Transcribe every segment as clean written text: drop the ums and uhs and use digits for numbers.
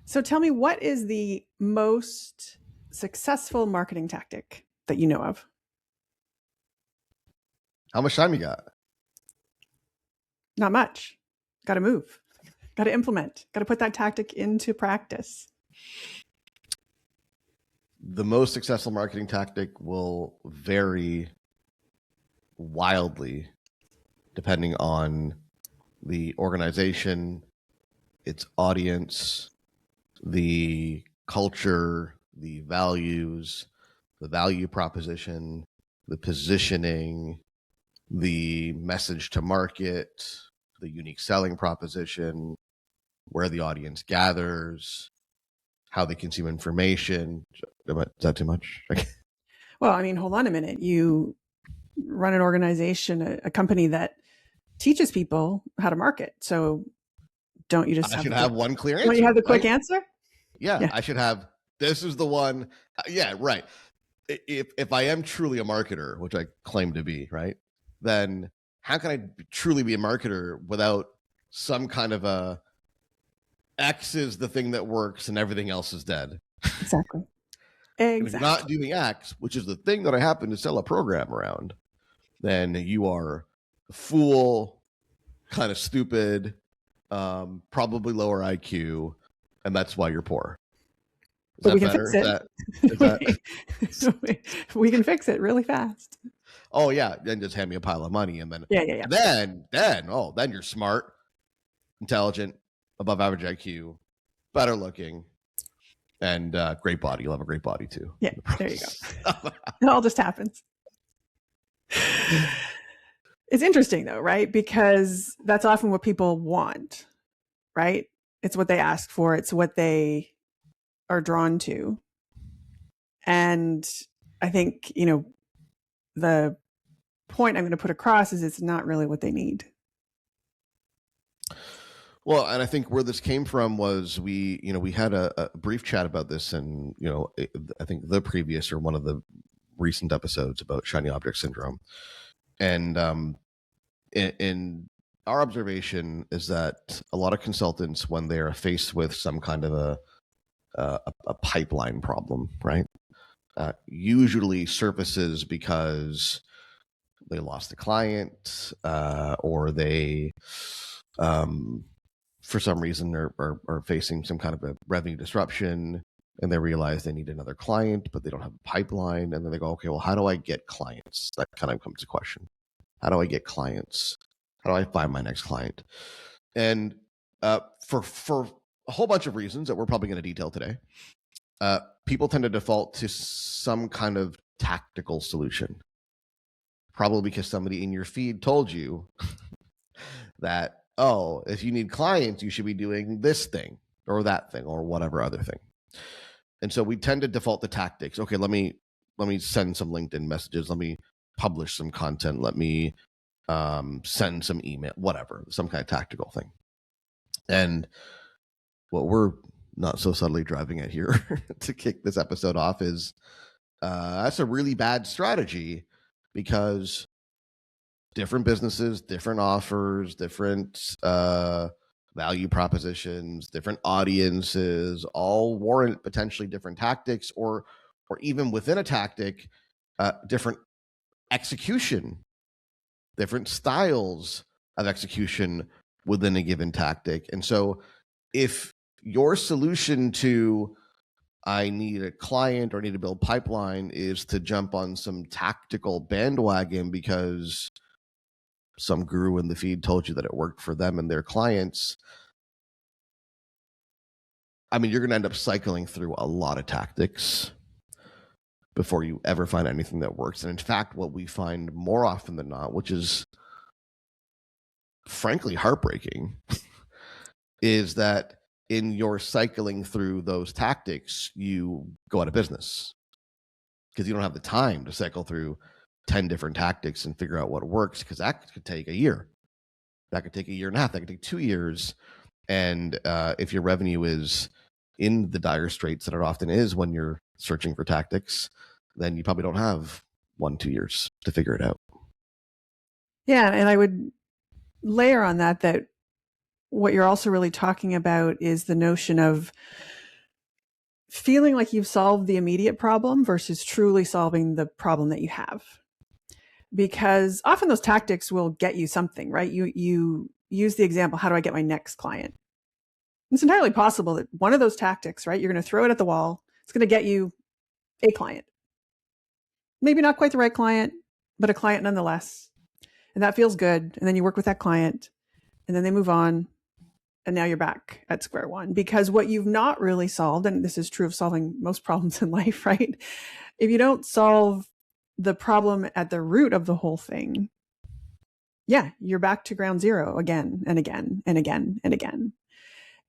So tell me, what is the most successful marketing tactic that you know of? How much time you got? Not much. Got to move. Got to implement. Got to put that tactic into practice. The most successful marketing tactic will vary wildly depending on the organization, its audience, the culture, the values, the value proposition, the positioning, the message to market, the unique selling proposition, where the audience gathers, how they consume information. Is that too much? Well, I mean, hold on a minute. You run an organization, a company that teaches people how to market. So don't you just I should have one clear answer? Don't you have the quick right? answer? Yeah, I should have. This is the one. Yeah, right. If I am truly a marketer, which I claim to be, right, then how can I truly be a marketer without some kind of a X is the thing that works and everything else is dead? Exactly. And if you're not doing X, which is the thing that I happen to sell a program around, then you are a fool, kind of stupid, probably lower IQ, and that's why you're poor. But we can fix it. We can fix it really fast. Oh yeah, then just hand me a pile of money, and then then you're smart, intelligent, above average IQ, better looking, and great body. You'll have a great body too. Yeah, there you go. It all just happens. It's interesting though, right? Because that's often what people want, right? It's what they ask for. It's what they are drawn to. And I think, the point I'm going to put across is it's not really what they need. Well, and I think where this came from was we had a brief chat about this, and I think the previous or one of the recent episodes about shiny object syndrome, and in our observation is that a lot of consultants, when they're faced with some kind of a pipeline problem, right, usually surfaces because they lost a client or they for some reason are facing some kind of a revenue disruption, and they realize they need another client, but they don't have a pipeline. And then they go, okay, well, how do I get clients? That kind of comes to question. How do I get clients? How do I find my next client? And for a whole bunch of reasons that we're probably going to detail today, people tend to default to some kind of tactical solution. Probably because somebody in your feed told you that, oh, if you need clients, you should be doing this thing or that thing or whatever other thing. And so we tend to default to tactics. Okay, let me send some LinkedIn messages. Let me publish some content. Let me send some email, whatever, some kind of tactical thing. And what we're not so subtly driving at here to kick this episode off is that's a really bad strategy, because different businesses, different offers, different value propositions, different audiences, all warrant potentially different tactics, or even within a tactic, different execution, different styles of execution within a given tactic. And so if your solution to I need a client or I need to build pipeline is to jump on some tactical bandwagon because some guru in the feed told you that it worked for them and their clients, I mean, you're going to end up cycling through a lot of tactics before you ever find anything that works. And in fact, what we find more often than not, which is frankly heartbreaking, is that in your cycling through those tactics, you go out of business because you don't have the time to cycle through 10 different tactics and figure out what works, because that could take a year. That could take a year and a half. That could take 2 years. And if your revenue is in the dire straits that it often is when you're searching for tactics, then you probably don't have 1-2 years to figure it out. Yeah, and I would layer on that what you're also really talking about is the notion of feeling like you've solved the immediate problem versus truly solving the problem that you have. Because often those tactics will get you something, right? You use the example, how do I get my next client? It's entirely possible that one of those tactics, right, you're going to throw it at the wall. It's going to get you a client. Maybe not quite the right client, but a client nonetheless. And that feels good. And then you work with that client and then they move on. And now you're back at square one, because what you've not really solved, and this is true of solving most problems in life, right? If you don't solve the problem at the root of the whole thing, yeah, you're back to ground zero again and again and again and again.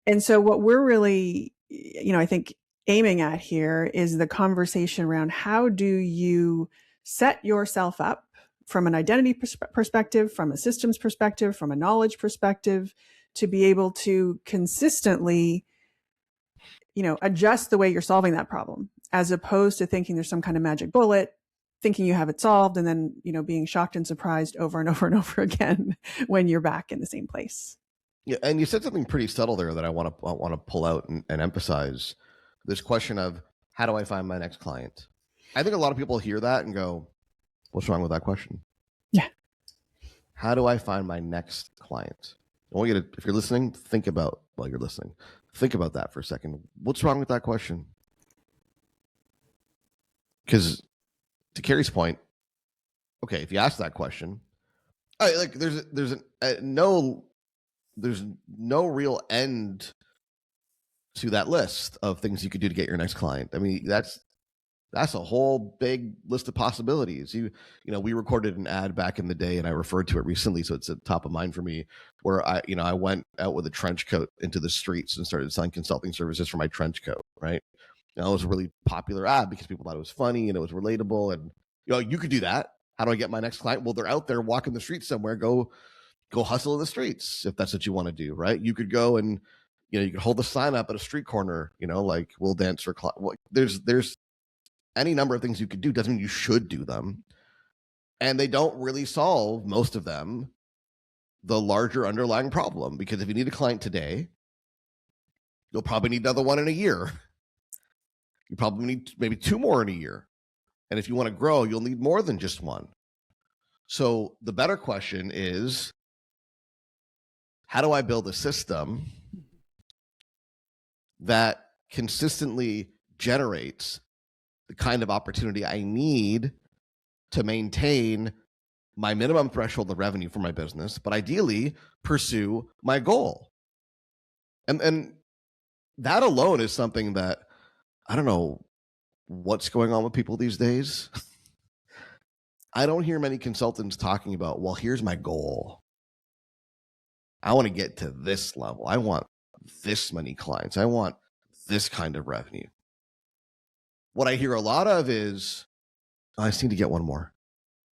And so what we're really, I think aiming at here is the conversation around how do you set yourself up from an identity perspective, from a systems perspective, from a knowledge perspective, to be able to consistently, adjust the way you're solving that problem, as opposed to thinking there's some kind of magic bullet, thinking you have it solved, and then, being shocked and surprised over and over and over again when you're back in the same place. Yeah, and you said something pretty subtle there that I want to pull out and emphasize. This question of how do I find my next client? I think a lot of people hear that and go, "What's wrong with that question?" Yeah. How do I find my next client? I want you to, if you're listening, think about that for a second. What's wrong with that question? Because to Carrie's point, okay, if you ask that question, there's no real end to that list of things you could do to get your next client. I mean, that's a whole big list of possibilities. We recorded an ad back in the day, and I referred to it recently, so it's at top of mind for me. Where I went out with a trench coat into the streets and started selling consulting services for my trench coat. Right, and that was a really popular ad because people thought it was funny and it was relatable. And you could do that. How do I get my next client? Well, they're out there walking the streets somewhere. Go hustle in the streets if that's what you want to do. Right, you could go and you could hold the sign up at a street corner. Like we'll dance for. There's any number of things you could do. Doesn't mean you should do them. And they don't really solve, most of them, the larger underlying problem. Because if you need a client today, you'll probably need another one in a year. You probably need maybe two more in a year. And if you want to grow, you'll need more than just one. So the better question is, how do I build a system that consistently generates the kind of opportunity I need to maintain my minimum threshold of revenue for my business, but ideally pursue my goal? And that alone is something that I don't know what's going on with people these days. I don't hear many consultants talking about, well, here's my goal. I want to get to this level. I want this many clients. I want this kind of revenue. What I hear a lot of is, I just need to get one more.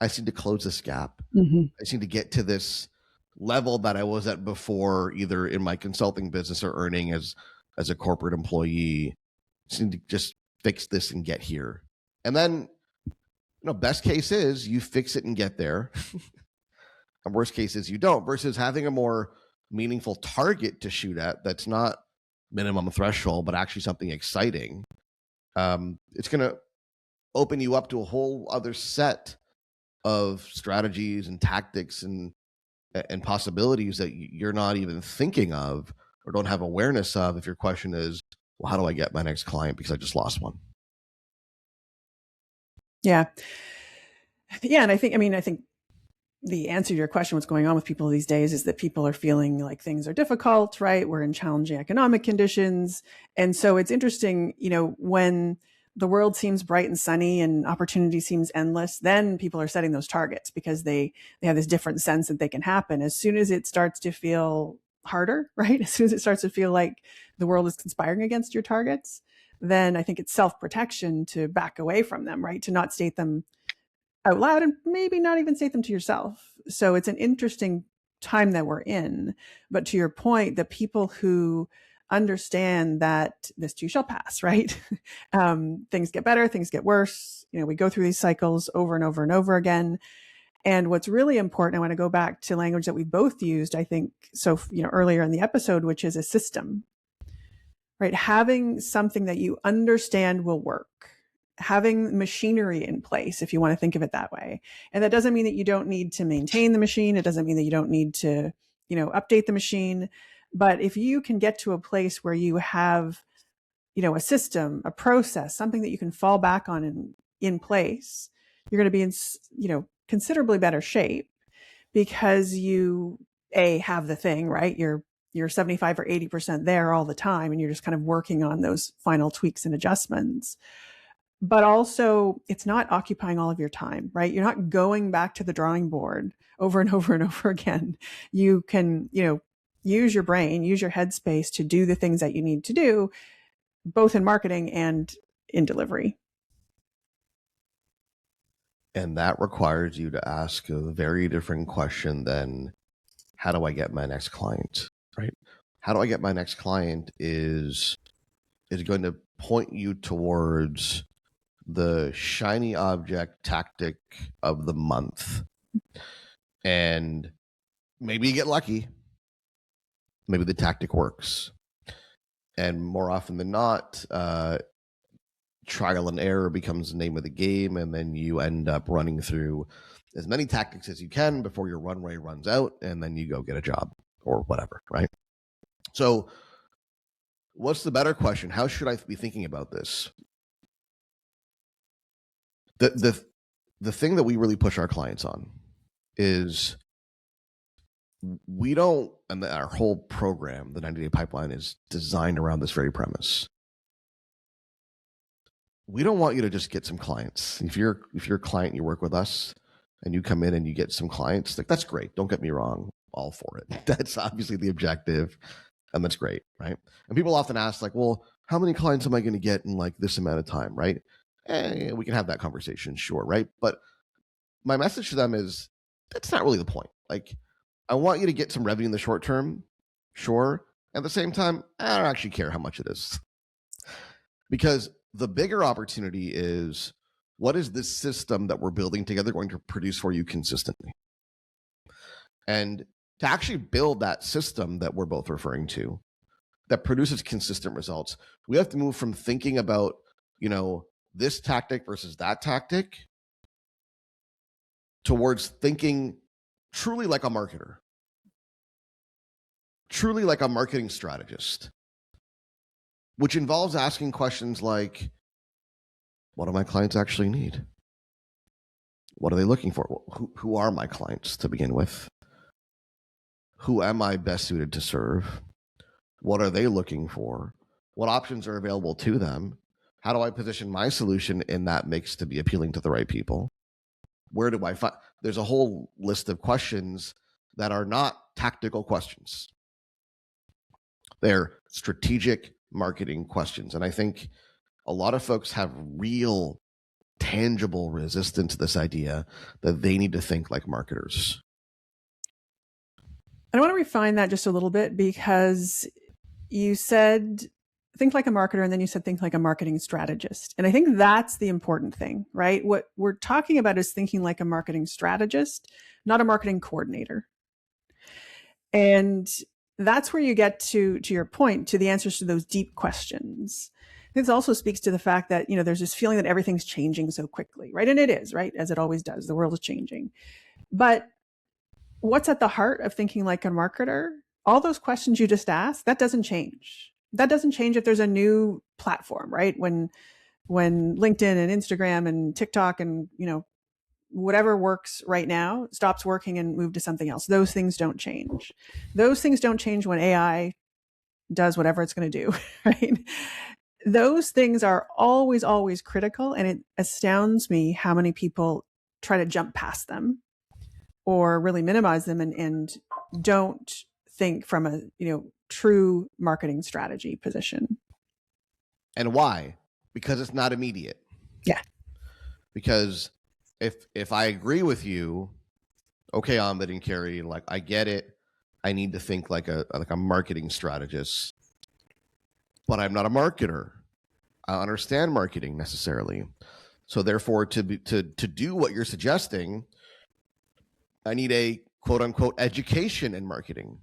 I just need to close this gap. Mm-hmm. I just need to get to this level that I was at before, either in my consulting business or earning as a corporate employee. I just need to just fix this and get here. And then, best case is you fix it and get there. And worst case is you don't, versus having a more meaningful target to shoot at that's not minimum threshold, but actually something exciting. It's going to open you up to a whole other set of strategies and tactics and possibilities that you're not even thinking of or don't have awareness of if your question is, well, how do I get my next client because I just lost one? Yeah. And I think the answer to your question, what's going on with people these days, is that people are feeling like things are difficult, right? We're in challenging economic conditions. And so it's interesting, when the world seems bright and sunny and opportunity seems endless, then people are setting those targets because they have this different sense that they can happen. As soon as it starts to feel harder, right? As soon as it starts to feel like the world is conspiring against your targets, then I think it's self-protection to back away from them, right? To not state them out loud and maybe not even state them to yourself. So it's an interesting time that we're in. But to your point, the people who understand that this too shall pass, right? Things get better, things get worse. We go through these cycles over and over and over again. And what's really important, I want to go back to language that we both used, I think, so, earlier in the episode, which is a system. right? Having something that you understand will work, having machinery in place, if you want to think of it that way. And that doesn't mean that you don't need to maintain the machine. It doesn't mean that you don't need to, update the machine. But if you can get to a place where you have, a system, a process, something that you can fall back on in place, you're going to be in, considerably better shape, because you have the thing, right? You're 75 or 80% there all the time, and you're just kind of working on those final tweaks and adjustments. But also, it's not occupying all of your time, right? You're not going back to the drawing board over and over and over again. You can, use your brain, use your headspace to do the things that you need to do, both in marketing and in delivery. And that requires you to ask a very different question than, how do I get my next client, right? How do I get my next client is going to point you towards the shiny object tactic of the month. And maybe you get lucky. Maybe the tactic works. And more often than not, trial and error becomes the name of the game, and then you end up running through as many tactics as you can before your runway runs out, and then you go get a job or whatever, right? So what's the better question? How should I be thinking about this? The thing that we really push our clients on is we don't, and our whole program, the 90-day pipeline, is designed around this very premise. We don't want you to just get some clients. If you're a client, you work with us, and you come in and you get some clients, that's great. Don't get me wrong, all for it. That's obviously the objective, and that's great, right? And people often ask, well, how many clients am I going to get in this amount of time, right? We can have that conversation, sure, right? But my message to them is, that's not really the point. I want you to get some revenue in the short term, sure. At the same time, I don't actually care how much it is. Because the bigger opportunity is, what is this system that we're building together going to produce for you consistently? And to actually build that system that we're both referring to, that produces consistent results, we have to move from thinking about, this tactic versus that tactic, towards thinking truly like a marketer, truly like a marketing strategist, which involves asking questions like, what do my clients actually need? What are they looking for? Who are my clients to begin with? Who am I best suited to serve? What are they looking for? What options are available to them? How do I position my solution in that mix to be appealing to the right people? Where do I find? There's a whole list of questions that are not tactical questions. They're strategic marketing questions. And I think a lot of folks have real, tangible resistance to this idea that they need to think like marketers. I want to refine that just a little bit, because you said think like a marketer, and then you said think like a marketing strategist. And I think that's the important thing, right? What we're talking about is thinking like a marketing strategist, not a marketing coordinator. And that's where you get to your point, to the answers to those deep questions. This also speaks to the fact that, there's this feeling that everything's changing so quickly, right? And it is, right? As it always does. The world is changing. But what's at the heart of thinking like a marketer? All those questions you just asked, that doesn't change. That doesn't change if there's a new platform, right? When LinkedIn and Instagram and TikTok and, whatever works right now stops working and move to something else. Those things don't change. Those things don't change when AI does whatever it's going to do, right? Those things are always, always critical. And it astounds me how many people try to jump past them or really minimize them and don't think from a, true marketing strategy position. And why? Because it's not immediate. Yeah. Because if I agree with you, okay, Amit and Carrie, I get it. I need to think like a marketing strategist, but I'm not a marketer. I don't understand marketing necessarily. So therefore, to do what you're suggesting, I need a quote unquote education in marketing.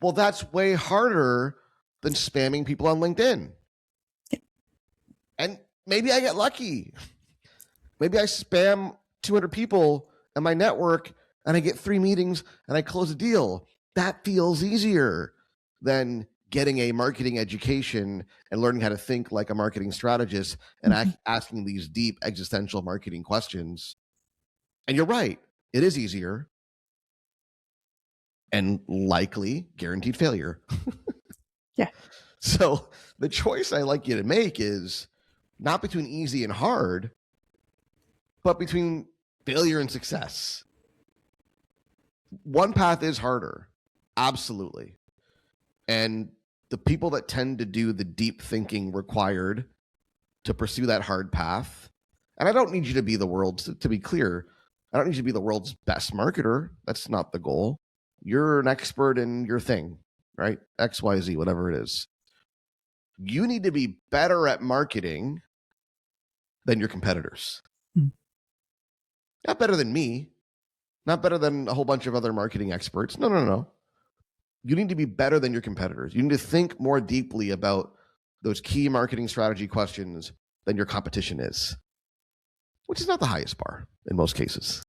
Well, that's way harder than spamming people on LinkedIn. And maybe I get lucky. Maybe I spam 200 people in my network and I get 3 meetings and I close a deal. That feels easier than getting a marketing education and learning how to think like a marketing strategist and asking these deep existential marketing questions. And you're right, it is easier and likely guaranteed failure. Yeah. So the choice I like you to make is not between easy and hard, but between failure and success. One path is harder, absolutely. And the people that tend to do the deep thinking required to pursue that hard path, and I don't need you to be the world's, to be clear, I don't need you to be the world's best marketer. That's not the goal. You're an expert in your thing, right? X, Y, Z, whatever it is. You need to be better at marketing than your competitors. Not better than me, not better than a whole bunch of other marketing experts. No. You need to be better than your competitors. You need to think more deeply about those key marketing strategy questions than your competition is, which is not the highest bar in most cases.